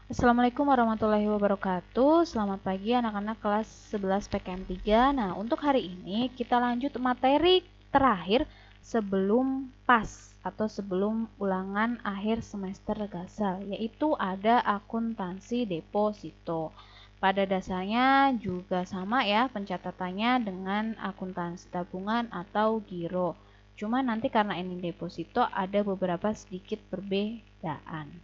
Assalamualaikum warahmatullahi wabarakatuh. Selamat pagi anak-anak kelas 11 PKM 3. Nah, untuk hari ini kita lanjut materi terakhir sebelum PAS atau sebelum ulangan akhir semester Gasal, yaitu ada akuntansi deposito. Pada dasarnya juga sama ya pencatatannya dengan akuntansi tabungan atau giro. Cuma nanti karena ini deposito ada beberapa sedikit perbedaan.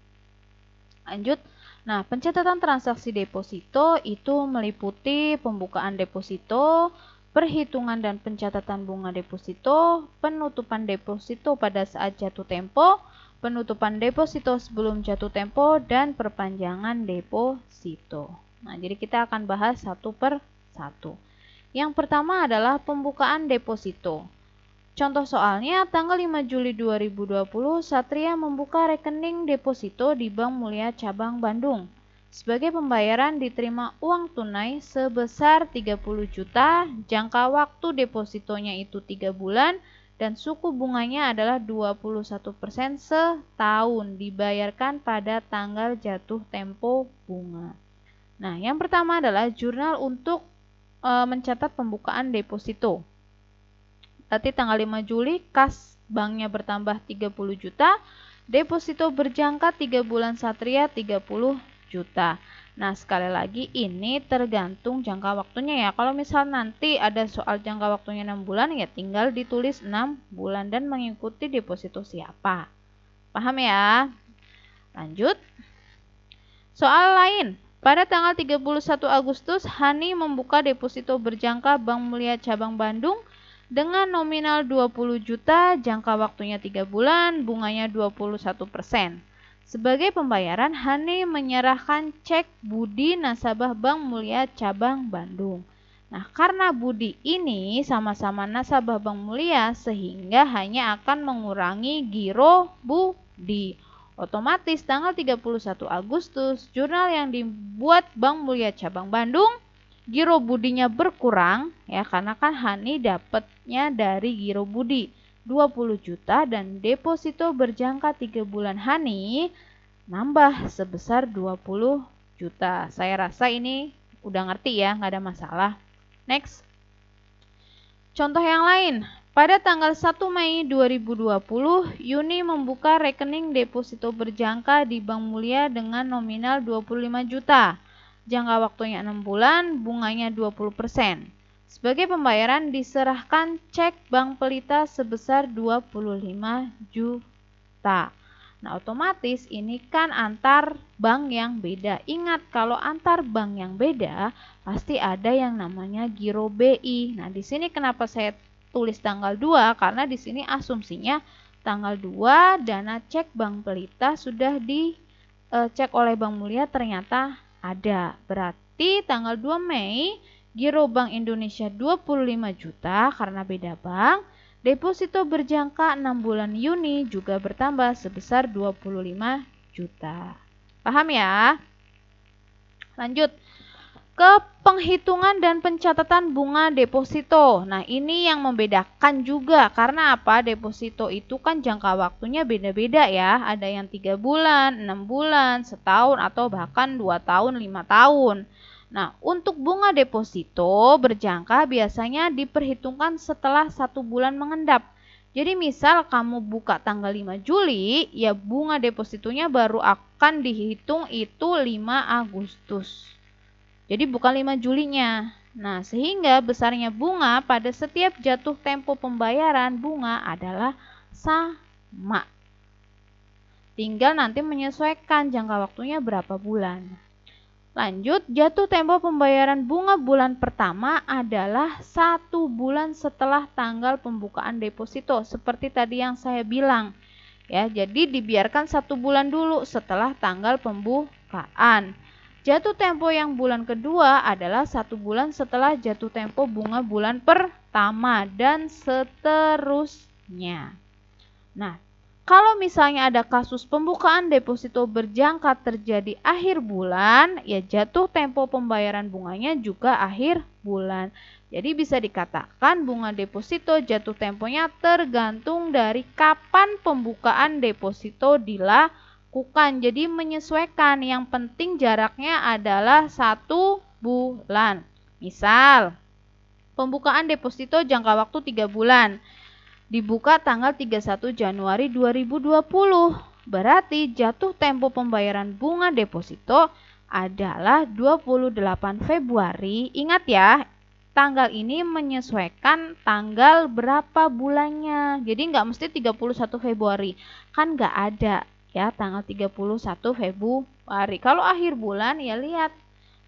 Lanjut. Nah, pencatatan transaksi deposito itu meliputi pembukaan deposito, perhitungan dan pencatatan bunga deposito, penutupan deposito pada saat jatuh tempo, penutupan deposito sebelum jatuh tempo, dan perpanjangan deposito. Nah, jadi kita akan bahas satu per satu. Yang pertama adalah pembukaan deposito. Contoh soalnya, tanggal 5 Juli 2020, Satria membuka rekening deposito di Bank Mulia Cabang Bandung. Sebagai pembayaran diterima uang tunai sebesar 30 juta, jangka waktu depositonya itu 3 bulan, dan suku bunganya adalah 21% setahun, dibayarkan pada tanggal jatuh tempo bunga. Nah, yang pertama adalah jurnal untuk mencatat pembukaan deposito. Berarti tanggal 5 Juli kas banknya bertambah 30 juta, deposito berjangka 3 bulan Satria 30 juta. Nah, sekali lagi ini tergantung jangka waktunya ya. Kalau misal nanti ada soal jangka waktunya 6 bulan ya tinggal ditulis 6 bulan dan mengikuti deposito siapa. Paham ya? Lanjut. Soal lain. Pada tanggal 31 Agustus, Hani membuka deposito berjangka Bank Mulia Cabang Bandung dengan nominal 20 juta, jangka waktunya 3 bulan, bunganya 21%. Sebagai pembayaran, Hani menyerahkan cek Budi nasabah Bank Mulia Cabang Bandung. Nah, karena Budi ini sama-sama nasabah Bank Mulia, sehingga hanya akan mengurangi giro Budi. Otomatis tanggal 31 Agustus, jurnal yang dibuat Bank Mulia Cabang Bandung, giro budinya berkurang ya karena kan Hani dapatnya dari giro budi 20 juta dan deposito berjangka 3 bulan Hani nambah sebesar 20 juta. Saya rasa ini udah ngerti ya, nggak ada masalah. Next. Contoh yang lain. Pada tanggal 1 Mei 2020, Yuni membuka rekening deposito berjangka di Bank Mulia dengan nominal 25 juta. Jangka waktunya 6 bulan, bunganya 20%. Sebagai pembayaran diserahkan cek Bank Pelita sebesar 25 juta. Nah, otomatis ini kan antar bank yang beda. Ingat, kalau antar bank yang beda, pasti ada yang namanya giro BI. Nah, di sini kenapa saya tulis tanggal 2? Karena di sini asumsinya tanggal 2 dana cek Bank Pelita sudah dicek oleh Bank Mulia ternyata ada. Berarti tanggal 2 Mei giro Bank Indonesia 25 juta karena beda bank. Deposito berjangka 6 bulan Yuni juga bertambah sebesar 25 juta. Paham ya? Lanjut ke penghitungan dan pencatatan bunga deposito. Nah, ini yang membedakan juga karena apa? Deposito itu kan jangka waktunya beda-beda ya. Ada yang 3 bulan, 6 bulan, setahun atau bahkan 2 tahun, 5 tahun. Nah, untuk bunga deposito berjangka biasanya diperhitungkan setelah 1 bulan mengendap. Jadi misal kamu buka tanggal 5 Juli, ya bunga depositonya baru akan dihitung itu 5 Agustus. Jadi bukan 5 Julinya. Nah, sehingga besarnya bunga pada setiap jatuh tempo pembayaran bunga adalah sama. Tinggal nanti menyesuaikan jangka waktunya berapa bulan. Lanjut, jatuh tempo pembayaran bunga bulan pertama adalah 1 bulan setelah tanggal pembukaan deposito. Seperti tadi yang saya bilang. Ya, jadi dibiarkan 1 bulan dulu setelah tanggal pembukaan. Jatuh tempo yang bulan kedua adalah 1 bulan setelah jatuh tempo bunga bulan pertama dan seterusnya. Nah, kalau misalnya ada kasus pembukaan deposito berjangka terjadi akhir bulan, ya jatuh tempo pembayaran bunganya juga akhir bulan. Jadi bisa dikatakan bunga deposito jatuh temponya tergantung dari kapan pembukaan deposito dilakukan. dilakukan. Jadi menyesuaikan, yang penting jaraknya adalah 1 bulan. Misal, pembukaan deposito jangka waktu 3 bulan. Dibuka tanggal 31 Januari 2020. Berarti jatuh tempo pembayaran bunga deposito adalah 28 Februari. Ingat ya, tanggal ini menyesuaikan tanggal berapa bulannya. Jadi nggak mesti 31 Februari. Kan nggak ada ya tanggal 31 Februari. Kalau akhir bulan ya lihat.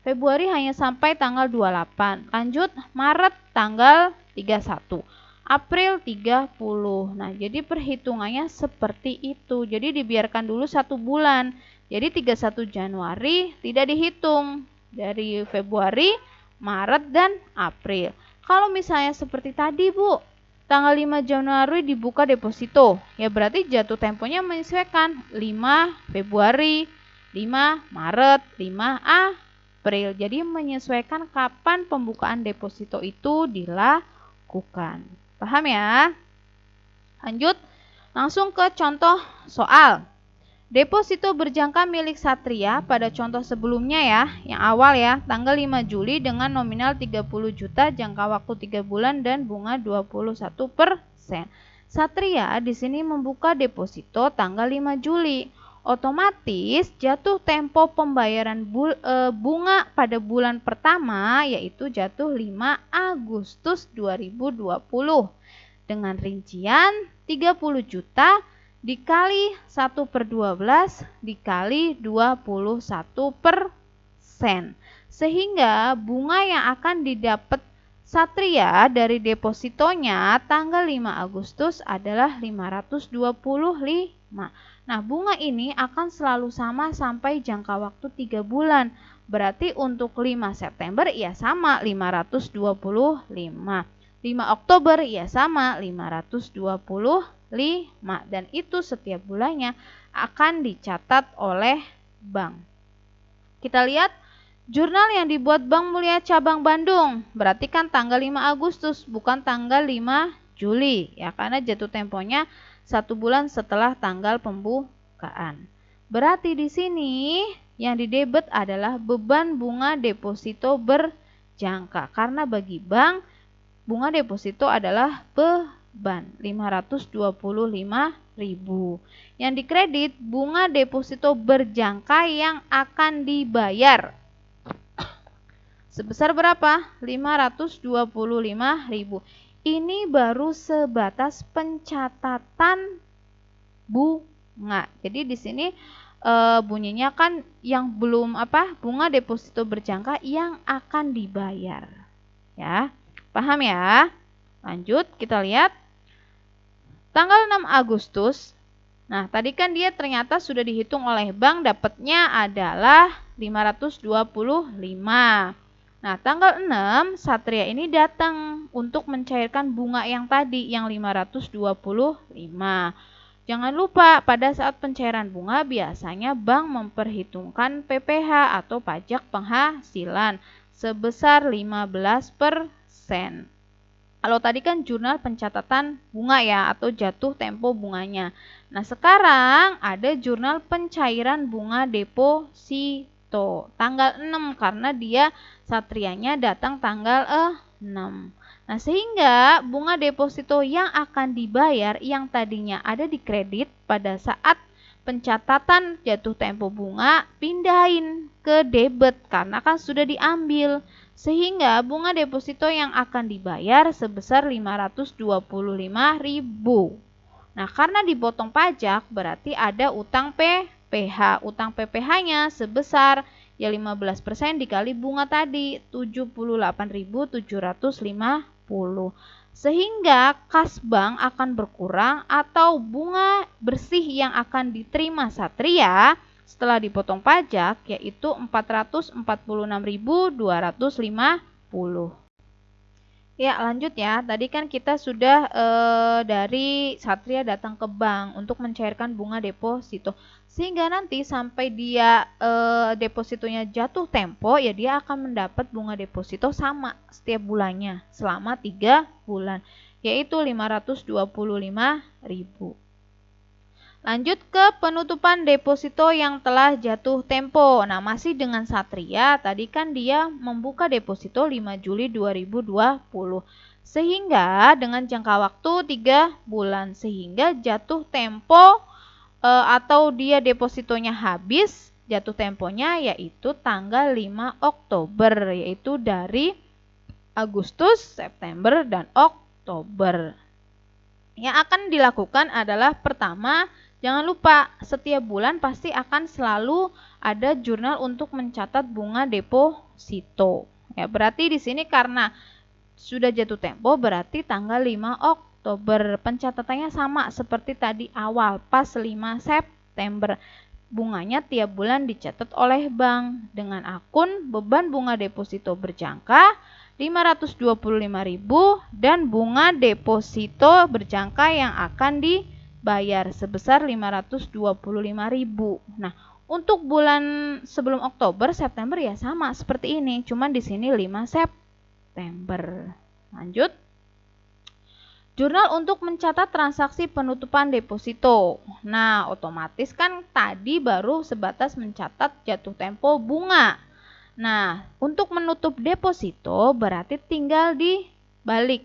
Februari hanya sampai tanggal 28. Lanjut Maret tanggal 31. April 30. Nah, jadi perhitungannya seperti itu. Jadi dibiarkan dulu 1 bulan. Jadi 31 Januari tidak dihitung. Dari Februari, Maret, dan April. Kalau misalnya seperti tadi, Bu, tanggal 5 Januari dibuka deposito. Ya berarti jatuh temponya menyesuaikan 5 Februari, 5 Maret, 5 April. Jadi menyesuaikan kapan pembukaan deposito itu dilakukan. Paham ya? Lanjut, langsung ke contoh soal. Deposito berjangka milik Satria pada contoh sebelumnya ya, yang awal ya, tanggal 5 Juli dengan nominal 30 juta, jangka waktu 3 bulan dan bunga 21%. Satria di sini membuka deposito tanggal 5 Juli. Otomatis jatuh tempo pembayaran bunga pada bulan pertama yaitu jatuh 5 Agustus 2020 dengan rincian 30 juta dikali 1/12 dikali 21%. Sehingga bunga yang akan didapat Satria dari depositonya tanggal 5 Agustus adalah 525. Nah, bunga ini akan selalu sama sampai jangka waktu 3 bulan. Berarti untuk 5 September ya sama 525. 5 Oktober ya sama 525. Dan itu setiap bulannya akan dicatat oleh bank. Kita lihat jurnal yang dibuat Bank Mulia Cabang Bandung. Berarti kan tanggal 5 Agustus bukan tanggal 5 Juli ya, karena jatuh temponya 1 bulan setelah tanggal pembukaan. Berarti di sini yang didebet adalah beban bunga deposito berjangka. Karena bagi bank, bunga deposito adalah beban 525.000. Yang dikredit bunga deposito berjangka yang akan dibayar. Sebesar berapa? 525.000. Ini baru sebatas pencatatan bunga. Jadi di sini bunyinya kan yang belum bunga deposito berjangka yang akan dibayar. Ya, paham ya? Lanjut kita lihat tanggal 6 Agustus. Nah, tadi kan dia ternyata sudah dihitung oleh bank, dapatnya adalah 525. Nah, tanggal 6 Satria ini datang untuk mencairkan bunga yang tadi yang 525. Jangan lupa pada saat pencairan bunga biasanya bank memperhitungkan PPh atau pajak penghasilan sebesar 15%. Kalau tadi kan jurnal pencatatan bunga ya atau jatuh tempo bunganya. Nah, sekarang ada jurnal pencairan bunga deposito tanggal 6 karena dia Satrianya datang tanggal 6. Nah, sehingga bunga deposito yang akan dibayar yang tadinya ada di kredit pada saat pencatatan jatuh tempo bunga pindahin ke debit karena kan sudah diambil. Sehingga bunga deposito yang akan dibayar sebesar 525.000. Nah, karena dipotong pajak berarti ada utang PPh. Utang PPh-nya sebesar ya 15% dikali bunga tadi 78.750. Sehingga kas bank akan berkurang atau bunga bersih yang akan diterima Satria setelah dipotong pajak yaitu 446.250. Ya, lanjut ya. Tadi kan kita sudah dari Satria datang ke bank untuk mencairkan bunga deposito. Sehingga nanti sampai dia depositonya jatuh tempo, ya dia akan mendapat bunga deposito sama setiap bulannya selama 3 bulan, yaitu 525.000. Lanjut ke penutupan deposito yang telah jatuh tempo. Nah, masih dengan Satria, tadi kan dia membuka deposito 5 Juli 2020. Sehingga dengan jangka waktu 3 bulan. Sehingga jatuh tempo atau dia depositonya habis, jatuh temponya yaitu tanggal 5 Oktober. Yaitu dari Agustus, September, dan Oktober. Yang akan dilakukan adalah pertama, jangan lupa setiap bulan pasti akan selalu ada jurnal untuk mencatat bunga deposito. Ya, berarti di sini karena sudah jatuh tempo berarti tanggal 5 Oktober. Pencatatannya sama seperti tadi awal, pas 5 September. Bunganya tiap bulan dicatat oleh bank dengan akun beban bunga deposito berjangka 525.000 dan bunga deposito berjangka yang akan dibayar sebesar 525.000. Nah, untuk bulan sebelum Oktober, September ya sama seperti ini, cuman di sini 5 September. Lanjut. Jurnal untuk mencatat transaksi penutupan deposito. Nah, otomatis kan tadi baru sebatas mencatat jatuh tempo bunga. Nah, untuk menutup deposito berarti tinggal dibalik.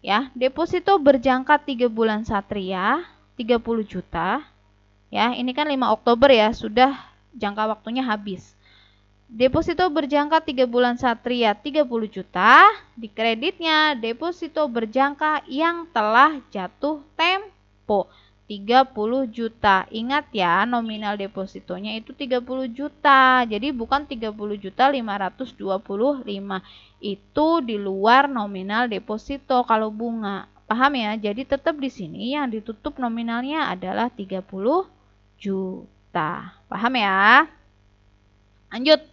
Ya, deposito berjangka 3 bulan Satria, 30 juta. Ya, ini kan 5 Oktober ya, sudah jangka waktunya habis. Deposito berjangka 3 bulan Satria 30 juta, di kreditnya deposito berjangka yang telah jatuh tempo 30 juta. Ingat ya, nominal depositonya itu 30 juta. Jadi bukan 30 juta 525. Itu di luar nominal deposito kalau bunga. Paham ya? Jadi tetap di sini yang ditutup nominalnya adalah 30 juta. Paham ya? Lanjut.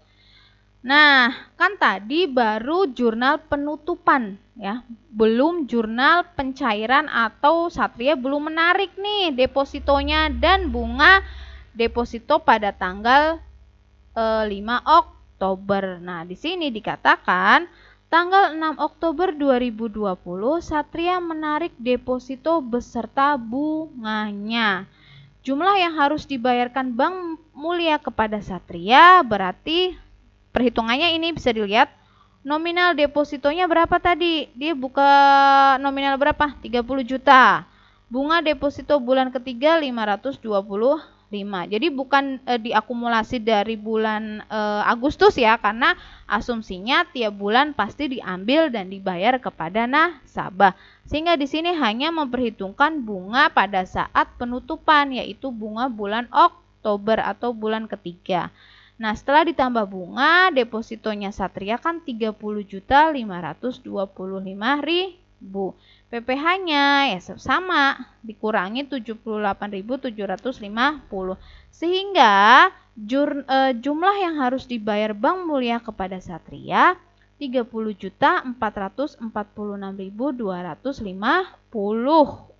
Nah, kan tadi baru jurnal penutupan ya, belum jurnal pencairan atau Satria belum menarik nih depositonya dan bunga deposito pada tanggal 5 Oktober. Nah, di sini dikatakan tanggal 6 Oktober 2020 Satria menarik deposito beserta bunganya. Jumlah yang harus dibayarkan Bank Mulia kepada Satria berarti perhitungannya ini bisa dilihat nominal depositonya berapa tadi? Dia buka nominal berapa? 30 juta. Bunga deposito bulan ketiga 525. Jadi bukan diakumulasi dari bulan Agustus ya, karena asumsinya tiap bulan pasti diambil dan dibayar kepada nasabah. Sehingga di sini hanya memperhitungkan bunga pada saat penutupan, yaitu bunga bulan Oktober atau bulan ketiga. Nah, setelah ditambah bunga, depositonya Satria kan 30.525.000. PPh-nya ya sama, dikurangi 78.750. Sehingga jumlah yang harus dibayar Bank Mulia kepada Satria 30.446.250.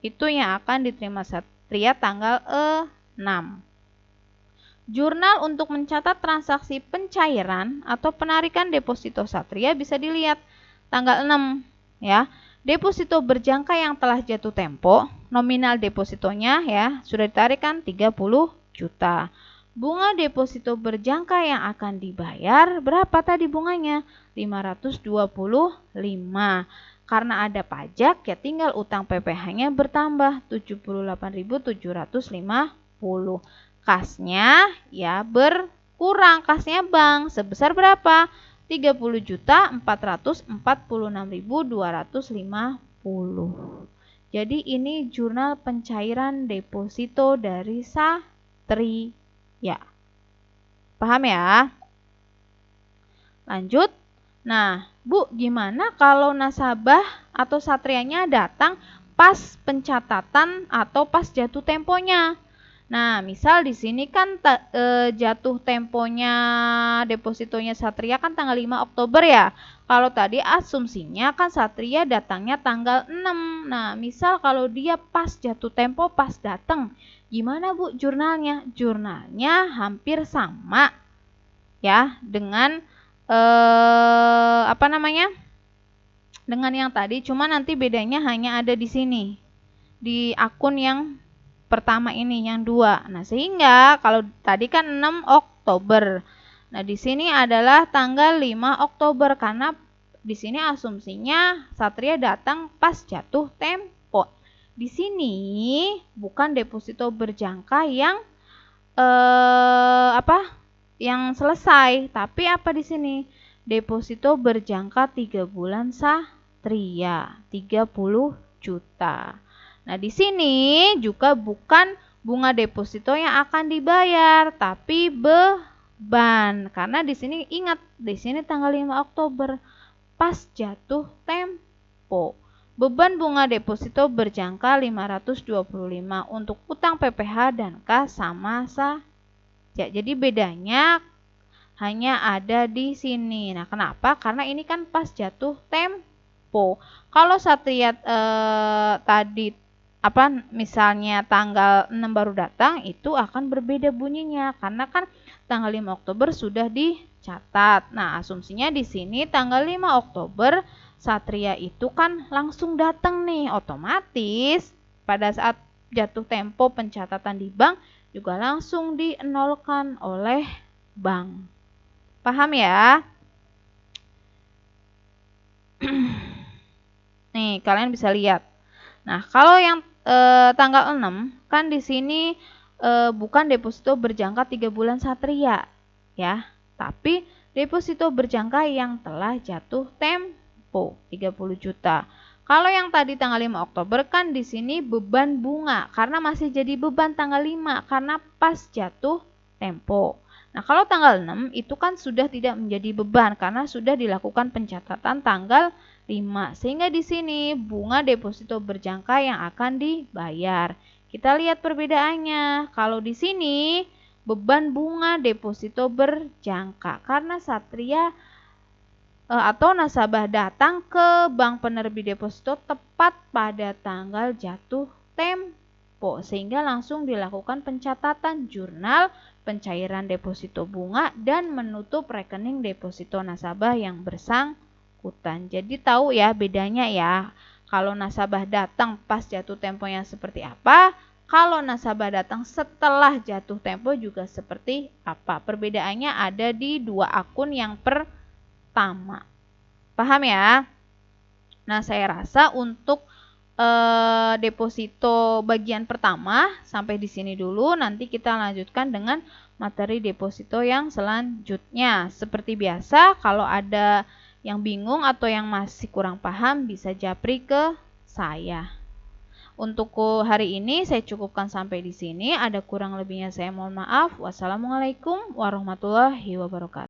Itu yang akan diterima Satria tanggal 6. Jurnal untuk mencatat transaksi pencairan atau penarikan deposito Satria bisa dilihat tanggal 6 ya. Deposito berjangka yang telah jatuh tempo, nominal depositonya ya sudah ditarik kan 30 juta. Bunga deposito berjangka yang akan dibayar berapa tadi bunganya? 525. Karena ada pajak ya tinggal utang PPh-nya bertambah 78.750. Kasnya ya berkurang, kasnya bank sebesar berapa? 30.446.250. Jadi ini jurnal pencairan deposito dari Satria. Paham ya? Lanjut. Nah, Bu, gimana kalau nasabah atau Satrianya datang pas pencatatan atau pas jatuh temponya? Nah, misal di sini kan jatuh temponya depositonya Satria kan tanggal 5 Oktober ya. Kalau tadi asumsinya kan Satria datangnya tanggal 6. Nah, misal kalau dia pas jatuh tempo pas datang, gimana Bu jurnalnya? Jurnalnya hampir sama ya dengan dengan yang tadi, cuma nanti bedanya hanya ada di sini di akun yang pertama ini yang 2. Nah, sehingga kalau tadi kan 6 Oktober. Nah, di sini adalah tanggal 5 Oktober karena di sini asumsinya Satria datang pas jatuh tempo. Di sini bukan deposito berjangka yang yang selesai, tapi apa di sini? Deposito berjangka 3 bulan Satria, 30 juta. Nah, di sini juga bukan bunga deposito yang akan dibayar, tapi beban. Karena di sini ingat, di sini tanggal 5 Oktober pas jatuh tempo. Beban bunga deposito berjangka 525 untuk utang PPh dan kas sama saja. Jadi bedanya hanya ada di sini. Nah, kenapa? Karena ini kan pas jatuh tempo. Kalau Satria tadi misalnya tanggal 6 baru datang, itu akan berbeda bunyinya karena kan tanggal 5 Oktober sudah dicatat. Nah, asumsinya di sini tanggal 5 Oktober Satria itu kan langsung datang nih, otomatis pada saat jatuh tempo pencatatan di bank juga langsung dienolkan oleh bank. Paham ya? Nih, kalian bisa lihat. Nah, kalau yang tanggal 6 kan di sini bukan deposito berjangka 3 bulan Satria ya, tapi deposito berjangka yang telah jatuh tempo 30 juta. Kalau yang tadi tanggal 5 Oktober kan di sini beban bunga karena masih jadi beban tanggal 5 karena pas jatuh tempo. Nah, kalau tanggal 6 itu kan sudah tidak menjadi beban karena sudah dilakukan pencatatan tanggal 5. Sehingga di sini bunga deposito berjangka yang akan dibayar. Kita lihat perbedaannya. Kalau di sini beban bunga deposito berjangka karena Satria atau nasabah datang ke bank penerbit deposito tepat pada tanggal jatuh tempo sehingga langsung dilakukan pencatatan jurnal pencairan deposito bunga dan menutup rekening deposito nasabah yang bersangkutan. Jadi tahu ya bedanya ya. Kalau nasabah datang pas jatuh temponya seperti apa, kalau nasabah datang setelah jatuh tempo juga seperti apa. Perbedaannya ada di dua akun yang pertama. Paham ya? Nah, saya rasa untuk deposito bagian pertama sampai di sini dulu. Nanti kita lanjutkan dengan materi deposito yang selanjutnya. Seperti biasa, kalau ada yang bingung atau yang masih kurang paham bisa japri ke saya. Untuk hari ini saya cukupkan sampai di sini. Ada kurang lebihnya saya mohon maaf. Wassalamualaikum warahmatullahi wabarakatuh.